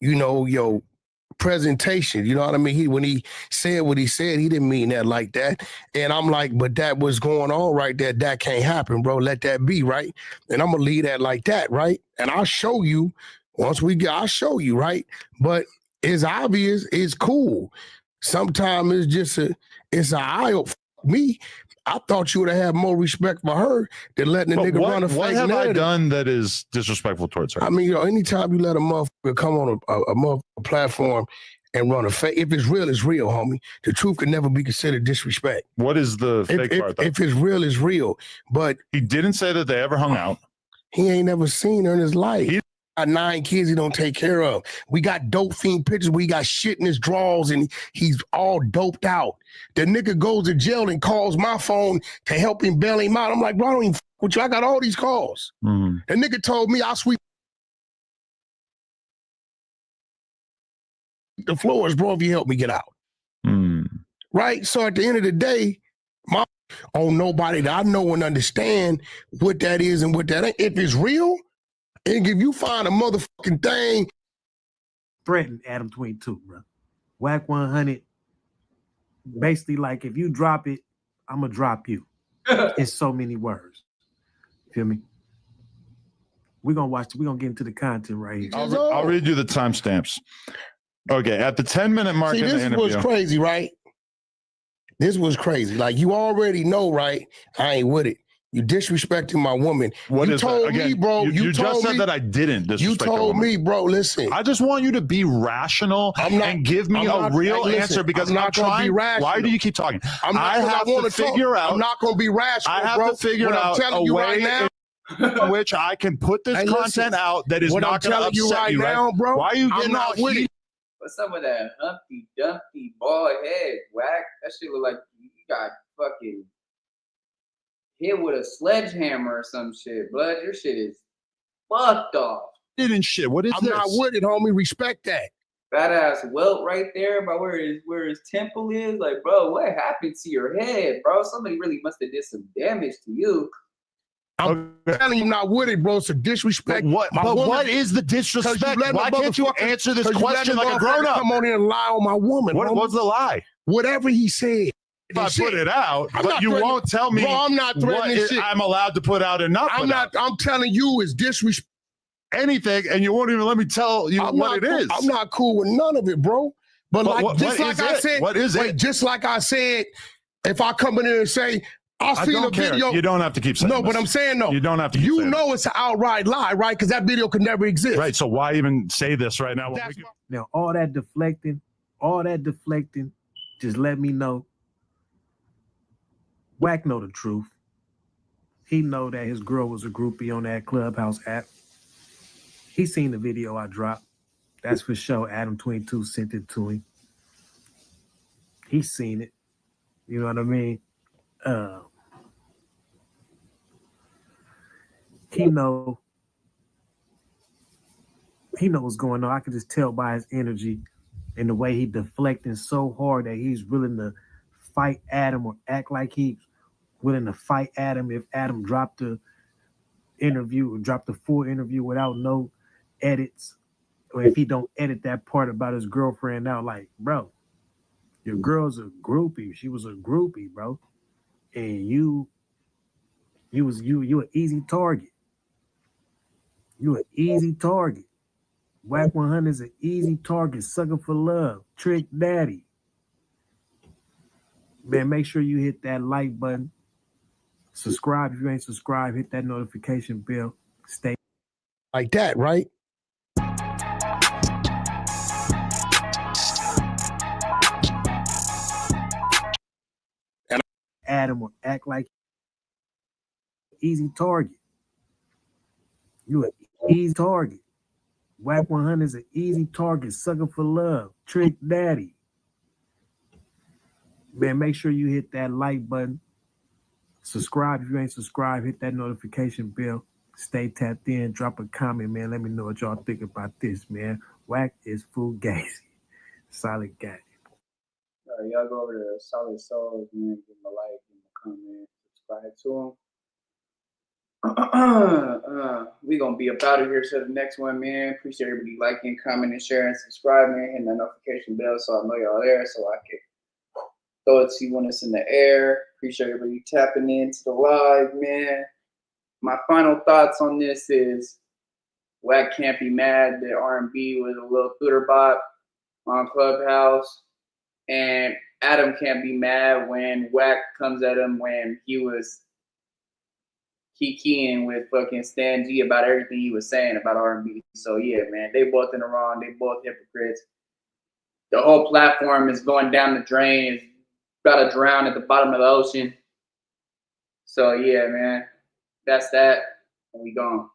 your presentation. You know what I mean? When he said what he said, he didn't mean that like that. And I'm like, but that was going on right there. That can't happen, bro. Let that be, right? And I'm gonna leave that like that, right? And I'll show you once we get. I'll show you, right? But it's obvious. It's cool. Sometimes it's just it's an eye for me. I thought you would have had more respect for her than letting the nigga run a fake narrative. What have I done that is disrespectful towards her? I mean, anytime you let a motherfucker come on a motherfucker platform and run a fake, if it's real, it's real, homie. The truth can never be considered disrespect. What is the fake part, though? If it's real, it's real. But he didn't say that they ever hung out. He ain't never seen her in his life. He got 9 kids he don't take care of. We got dope fiend pictures where he got shit in his drawers and he's all doped out. The nigga goes to jail and calls my phone to help him bail him out. I'm like, bro, I don't even fuck with you. I got all these calls. Mm-hmm. The nigga told me I'll sweep the floors, bro, if you help me get out. Right? So at the end of the day, nobody that I know and understand what that is and what that ain't. If it's real, and if you find a motherfucking thing, threaten Adam15, bro. Wack 100. Basically, like if you drop it, I'm gonna drop you. It's so many words. Feel me? We're gonna get into the content right here. I'll read you the timestamps. Okay, at the 10-minute mark in the interview. This was crazy, right? This was crazy. Like, you already know, right? I ain't with it. You disrespecting my woman. You told me, bro. You just said that I didn't disrespect You told me, bro, listen. I just want you to be rational and give me a real answer because I'm not trying. Be rational. Why do you keep talking? I have to figure out. I'm not going to be rational, I have to figure out a way. which I can put this Hey, content listen, out that is what I'm not going to telling you upset right you, now, right? bro, Why are you I'm getting all not with heated? it. What's up with that Humpty Dumpty bald head, Whack? That shit look like you got fucking hit with a sledgehammer or some shit, blood. Your shit is fucked off. And shit. What is I'm this? not with it, homie. Respect that. Fat ass welt right there by where his temple is. Like, bro, what happened to your head, bro? Somebody really must have did some damage to you. I'm telling you, I'm not with it, bro. It's a disrespect. But what is the disrespect? Why can't you answer this question like a grown up? Come on in and lie on my woman. What was the lie? Whatever he said. If I put it out, I'm but not you threatening- won't tell me Bro, I'm not what threatening shit. I'm allowed to put out and not put out. I'm telling you, it's disrespect. Anything, and you won't even let me tell you what it is. I'm not cool with none of it, bro. But like, what just like is I it? said, What is it? Just like I said, if I come in there and say, I seen a don't care. video. You don't have to keep saying No, but this. I'm saying no. You don't have to keep You saying know it's an outright lie, right? Because that video could never exist. Right. So why even say this right now? Now, all that deflecting, just let me know. Wack know the truth. He know that his girl was a groupie on that Clubhouse app. He seen the video I dropped. That's for sure. Adam15 sent it to him. He seen it. You know what I mean? He know what's going on. I can just tell by his energy and the way he deflecting so hard that he's willing to fight Adam or act like he's willing to fight Adam if Adam dropped the interview or dropped the full interview without no edits, or if he don't edit that part about his girlfriend out. Like, bro, your girl's a groupie. She was a groupie, bro. And you an easy target. You an easy target. Wack 100 is an easy target. Sucker for love. Trick daddy. Man, make sure you hit that like button. Subscribe if you ain't subscribed. Hit that notification bell. Stay like that, right? Adam or act like easy target. You an easy target. Wack 100 is an easy target. Sucker for love. Trick daddy. Man, make sure you hit that like button. Subscribe if you ain't subscribed. Hit that notification bell. Stay tapped in. Drop a comment, man. Let me know what y'all think about this, man. Wack is fugazi. Solid guy. Y'all go over to Solid Souls, man. Give them a like, give them a comment, subscribe to them. We gonna be up out of here to the next one, man. Appreciate everybody liking, commenting, sharing, subscribing, hitting that notification bell so I know y'all there, so I can throw it to you when it's in the air. Appreciate everybody tapping into the live, man. My final thoughts on this is Wack can't be mad that RNB was a little Twitter bot on Clubhouse, and Adam can't be mad when Wack comes at him when he was kikiing with fucking Stan G about everything he was saying about RNB. So yeah, man, they both in the wrong. They both hypocrites. The whole platform is going down the drain. It's about to drown at the bottom of the ocean. So yeah, man, that's that. And we gone.